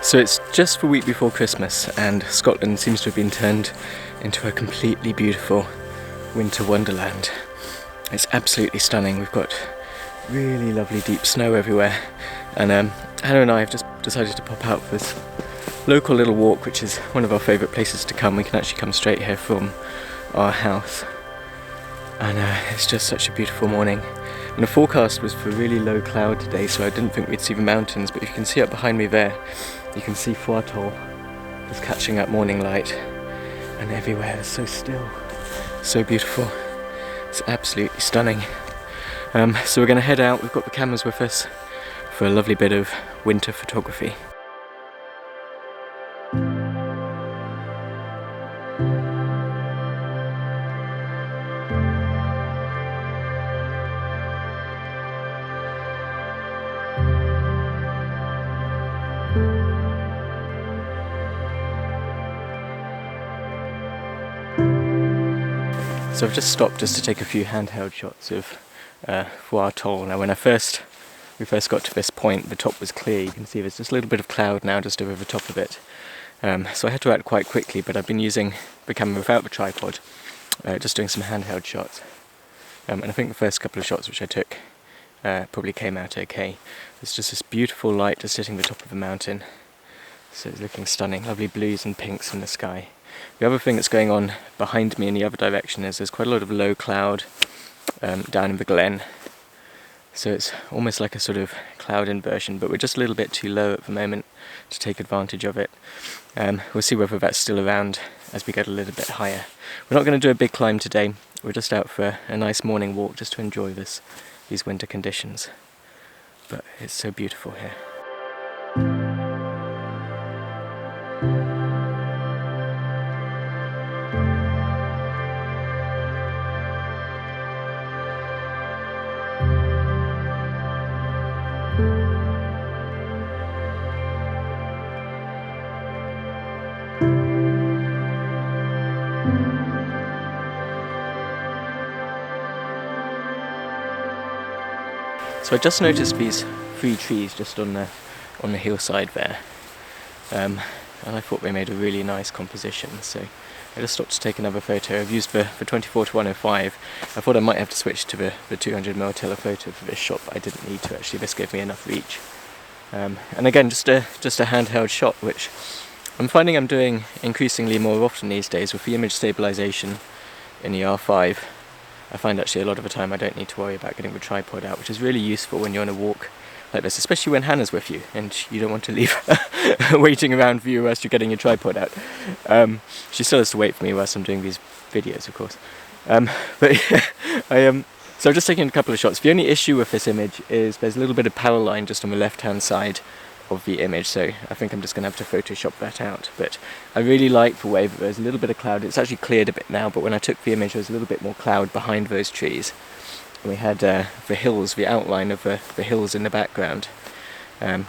So it's just the week before Christmas and Scotland seems to have been turned into a completely beautiful winter wonderland. It's absolutely stunning. We've got really lovely deep snow everywhere, and Hannah and I have just decided to pop out for this local little walk, which is one of our favourite places to come. We can actually come straight here from our house, and it's just such a beautiful morning. And the forecast was for really low cloud today, so I didn't think we'd see the mountains, but if you can see up behind me there, you can see waterfall just catching up morning light, and everywhere is so still, so beautiful. It's absolutely stunning. So we're going to head out. We've got the cameras with us for a lovely bit of winter photography. So I've just stopped just to take a few handheld shots of waterfall. Now when we first got to this point, the top was clear. You can see there's just a little bit of cloud now just over the top of it. So I had to act quite quickly, but I've been using the camera without the tripod, just doing some handheld shots. And I think the first couple of shots which I took probably came out okay. There's just this beautiful light just hitting the top of the mountain. So it's looking stunning, lovely blues and pinks in the sky. The other thing that's going on behind me in the other direction is there's quite a lot of low cloud down in the glen. So it's almost like a sort of cloud inversion, but we're just a little bit too low at the moment to take advantage of it. We'll see whether that's still around as we get a little bit higher. We're not going to do a big climb today. We're just out for a nice morning walk just to enjoy these winter conditions. But it's so beautiful here. So I just noticed these 3 trees just on the hillside there, and I thought they made a really nice composition. So I just stopped to take another photo. I've used the 24-105. I thought I might have to switch to the 200mm telephoto for this shot, but I didn't need to actually. This gave me enough reach. And again, just a handheld shot, which I'm finding I'm doing increasingly more often these days with the image stabilization in the R5. I find actually a lot of the time I don't need to worry about getting the tripod out, which is really useful when you're on a walk like this, especially when Hannah's with you and you don't want to leave her waiting around for you whilst you're getting your tripod out. She still has to wait for me whilst I'm doing these videos, of course. So I've just taken a couple of shots. The only issue with this image is there's a little bit of power line just on the left-hand side of the image, so I think I'm just going to have to Photoshop that out. But I really like the way that there's a little bit of cloud. It's actually cleared a bit now, but when I took the image there was a little bit more cloud behind those trees. And we had the hills, the outline of the hills in the background,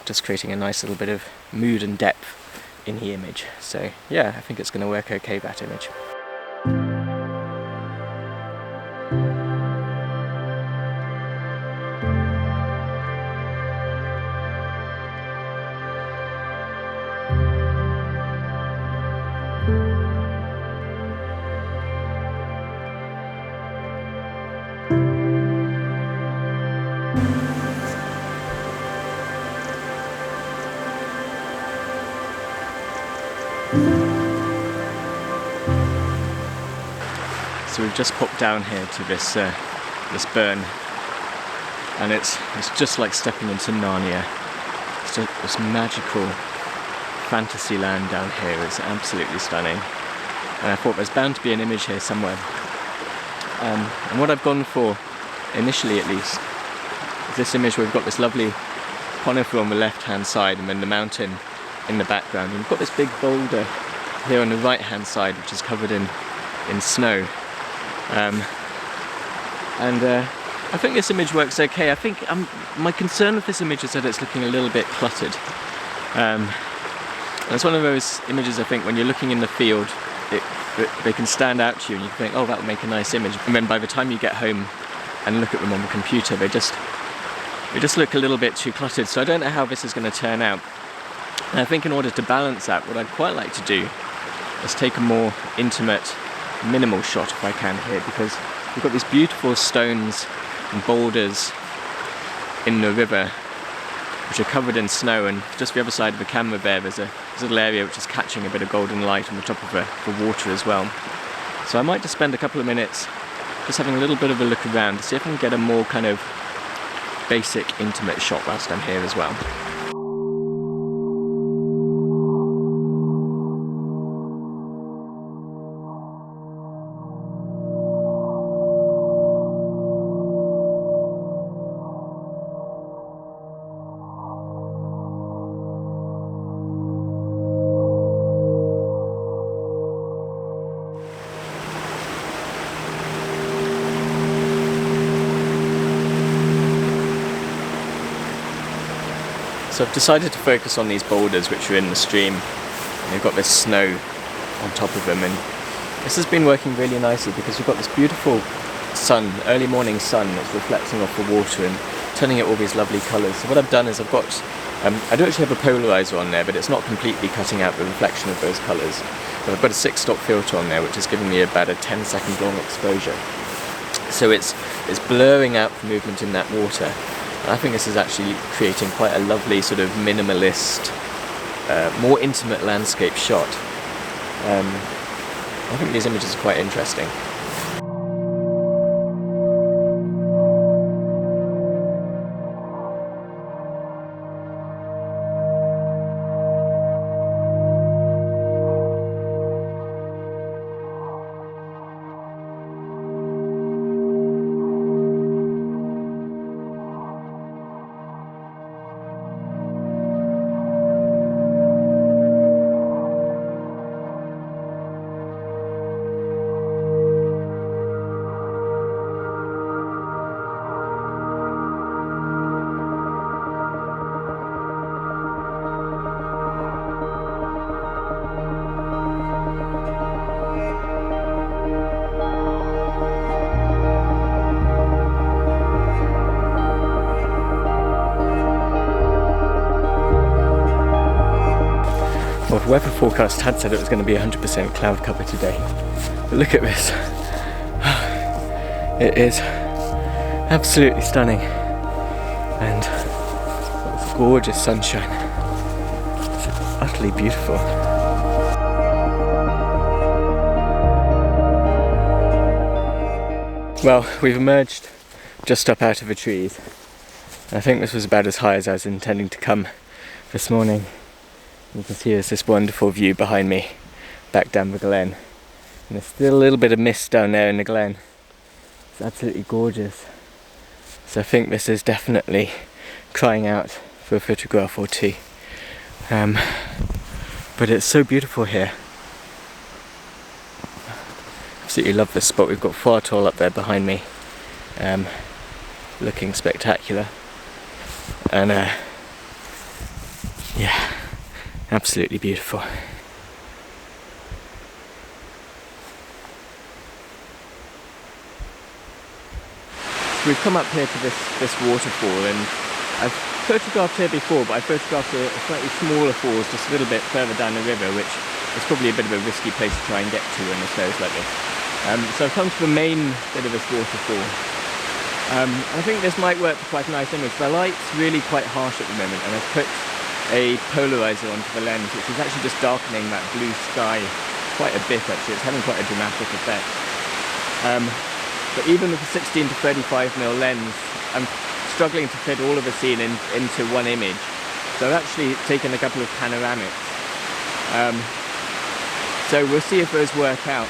just creating a nice little bit of mood and depth in the image. So yeah, I think it's going to work okay, that image. So we've just popped down here to this burn, and it's just like stepping into Narnia. It's just this magical fantasy land down here. It's absolutely stunning, and I thought there's bound to be an image here somewhere. And what I've gone for, initially at least, is this image where we've got this lovely conifer on the left-hand side and then the mountain in the background. And we've got this big boulder here on the right-hand side, which is covered in snow. I think this image works okay. I think my concern with this image is that it's looking a little bit cluttered. And it's one of those images, I think, when you're looking in the field, they can stand out to you and you think, oh, that would make a nice image. And then by the time you get home and look at them on the computer, they just look a little bit too cluttered. So I don't know how this is going to turn out. And I think in order to balance that, what I'd quite like to do is take a more intimate, minimal shot if I can here, because we've got these beautiful stones and boulders in the river which are covered in snow, and just the other side of the camera there's a little area which is catching a bit of golden light on the top of the water as well. So I might just spend a couple of minutes just having a little bit of a look around to see if I can get a more kind of basic, intimate shot whilst I'm here as well. So I've decided to focus on these boulders which are in the stream, and they've got this snow on top of them, and this has been working really nicely because we've got this beautiful sun, early morning sun, that's reflecting off the water and turning it all these lovely colours. So what I've done is I've got, I do actually have a polarizer on there, but it's not completely cutting out the reflection of those colours. So I've got a 6-stop filter on there which is giving me about a 10-second long exposure. So it's blurring out the movement in that water. I think this is actually creating quite a lovely sort of minimalist, more intimate landscape shot. I think these images are quite interesting. Well, the weather forecast had said it was going to be 100% cloud cover today, but look at this. It is absolutely stunning, and it's gorgeous sunshine. It's utterly beautiful. Well, we've emerged just up out of the trees. I think this was about as high as I was intending to come this morning. You can see there's this wonderful view behind me, back down the glen. And there's still a little bit of mist down there in the glen. It's absolutely gorgeous. So I think this is definitely crying out for a photograph or two. But it's so beautiful here. Absolutely love this spot. We've got Waterfall up there behind me, looking spectacular. And yeah. Absolutely beautiful. So we've come up here to this waterfall, and I've photographed here before, but I photographed a slightly smaller falls just a little bit further down the river, which is probably a bit of a risky place to try and get to when the snow's like this. So I've come to the main bit of this waterfall. I think this might work for quite a nice image. The light's really quite harsh at the moment, and I've put a polarizer onto the lens, which is actually just darkening that blue sky quite a bit actually. It's having quite a dramatic effect. But even with a 16 to 35mm lens, I'm struggling to fit all of the scene into one image. So I've actually taken a couple of panoramics. So we'll see if those work out.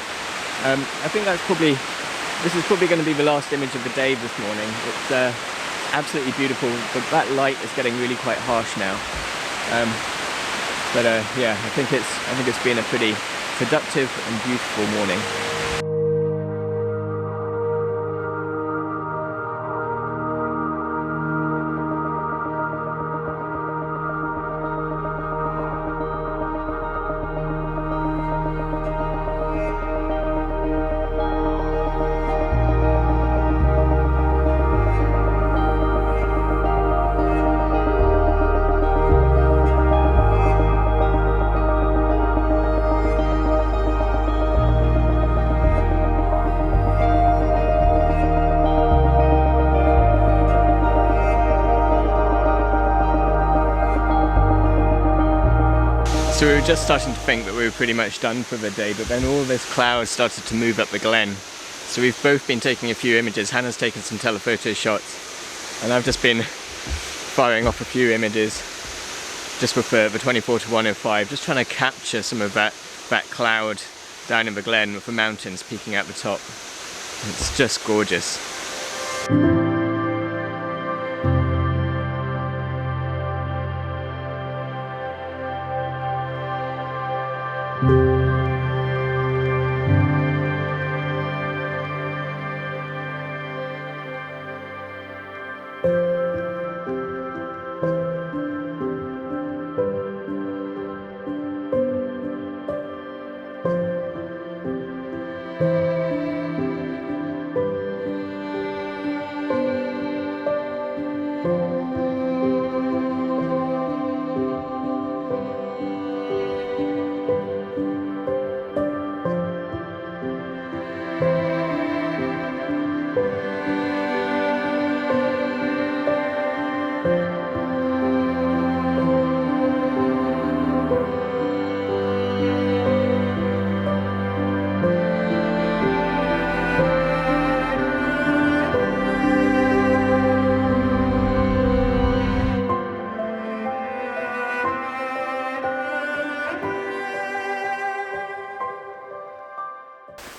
I think this is probably going to be the last image of the day this morning. It's absolutely beautiful, but that light is getting really quite harsh now. Yeah, I think it's been a pretty productive and beautiful morning. So we were just starting to think that we were pretty much done for the day, but then all this cloud started to move up the glen. So we've both been taking a few images. Hannah's taken some telephoto shots, and I've just been firing off a few images just with the 24-105, just trying to capture some of that cloud down in the glen with the mountains peeking out the top. It's just gorgeous.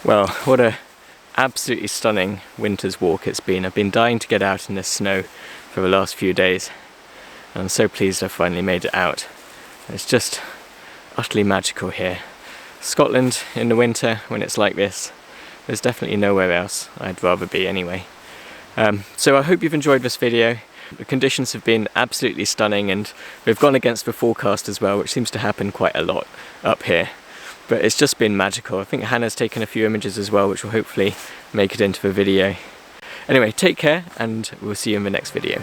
Well, what a absolutely stunning winter's walk it's been. I've been dying to get out in this snow for the last few days, and I'm so pleased I finally made it out. It's just utterly magical here. Scotland in the winter, when it's like this, there's definitely nowhere else I'd rather be anyway. So I hope you've enjoyed this video. The conditions have been absolutely stunning, and we've gone against the forecast as well, which seems to happen quite a lot up here. But it's just been magical. I think Hannah's taken a few images as well, which will hopefully make it into the video. Anyway, take care, and we'll see you in the next video.